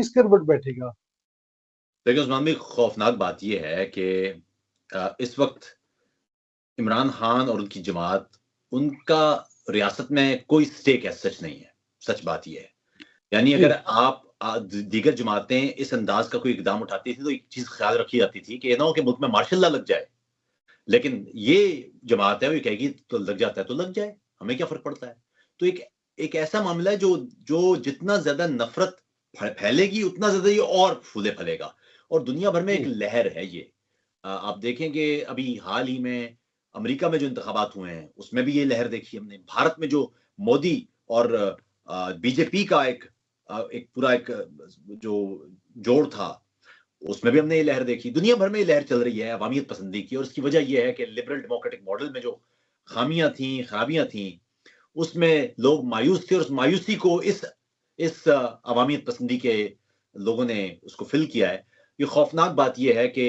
सिर बट बैठेगा। देखिए उस्मान भाई, खौफनाक बात यह है कि इस वक्त इमरान खान और उनकी जमात, उनका रियासत में कोई स्टेक है सच नहीं है। सच बात यह है, यानी अगर आप दीगर जमातें इस अंदाज का कोई इकदाम उठाती थी तो एक चीज ख्याल रखी जाती थी कि ना हो कि मुल्क में मार्शल लॉ लग जाए, लेकिन ये जमात है वो कहेगी तो लग जाता है तो लग जाए, हमें क्या फर्क पड़ता है। तो एक एक ऐसा मामला है जो जो जितना ज्यादा नफरत फैलेगी उतना ज्यादा ये और फूले फलेगा, और दुनिया भर में एक लहर है ये। आप देखेंगे अभी हाल ही में अमेरिका में जो इंतखाबात हुए हैं उसमें भी ये लहर देखी हमने। भारत में जो मोदी और बीजेपी का एक पूरा एक जो जोड़ था उसमें भी हमने ये लहर देखी। दुनिया भर में ये लहर चल रही है अवामियत पसंदी की, और इसकी वजह यह है कि लिबरल डेमोक्रेटिक मॉडल में जो खामियां थी, खराबियां थी, उसमें लोग मायूस थे और उस मायूसी को इस अवामियत पसंदी के लोगों ने उसको फिल किया है। ये खौफनाक बात यह है कि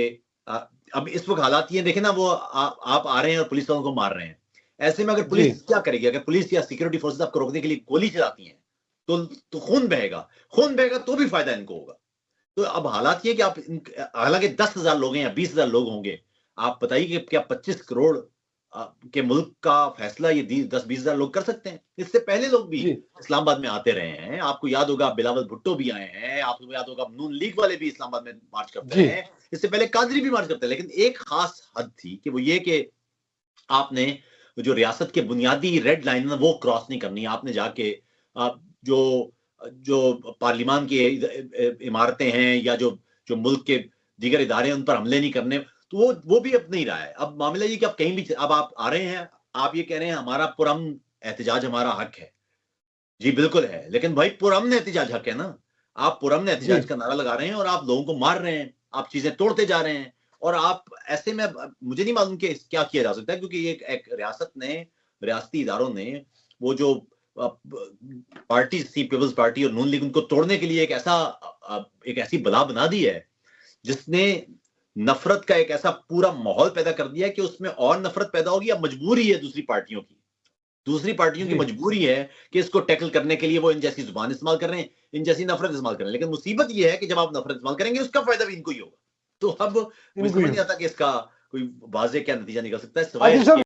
अब इस वक्त हालात ये देखे ना, वो आप आ रहे हैं और पुलिस वालों को मार रहे हैं। ऐसे में अगर पुलिस क्या करेगी, अगर पुलिस या सिक्योरिटी फोर्सेस आपको रोकने के लिए गोली चलाती हैं तो खून बहेगा तो भी फायदा इनको होगा। तो अब हालात ये कि आप हालांकि 10,000 लोग हैं या 20,000 लोग होंगे, आप बताइए कि क्या 25 करोड़ के मुल्क का फैसला ये 10-20,000 लोग कर सकते हैं। इससे पहले लोग भी इस्लामाबाद में आते रहे हैं। आपको याद होगा बिलावल भुट्टो भी आए हैं, आपको याद होगा नून लीग वाले भी इस्लामाबाद में मार्च करते रहे हैं, इससे पहले कादरी भी मार्च करते हैं। लेकिन एक खास हद थी कि वो ये कि आपने जो रियासत के बुनियादी रेड लाइन है वो क्रॉस नहीं करनी। आपने जाके जो जो पार्लियामान की इमारतें हैं या जो जो मुल्क के दीगर इदारे हैं उन पर हमले नहीं करने, तो वो भी अब नहीं रहा है। अब मामला ये कि आप कहीं भी अब आप आ रहे हैं, आप ये कह रहे हैं हमारा पुरअमन एहतजाज हमारा हक है। जी बिल्कुल है, लेकिन भाई पुरअमन एहतजाज हक है ना। आप पुरअमन एहतजाज का नारा लगा रहे हैं और आप लोगों को मार रहे हैं, आप चीजें तोड़ते जा रहे हैं। और आप ऐसे में मुझे नहीं मालूम कि क्या किया जा सकता है, क्योंकि एक रियासत ने, रियासती इदारों ने वो जो पार्टी थी पीपल्स पार्टी और नून लीग, उनको तोड़ने के लिए एक ऐसी बला बना दी है जिसने नफरत का एक ऐसा पूरा माहौल पैदा कर दिया है कि उसमें और नफरत पैदा होगी। अब मजबूरी है दूसरी पार्टियों की मजबूरी है कि इसको टैकल करने के लिए वो इन जैसी जुबान इस्तेमाल कर रहे हैं, इन जैसी नफरत इस्तेमाल कर रहे हैं। लेकिन मुसीबत ये है कि जब आप नफरत इस्तेमाल करेंगे उसका फायदा भी इनको ही होगा। तो अब मुझे समझ नहीं आता कि इसका कोई वाज़ेह क्या नतीजा निकल सकता है, सिवाय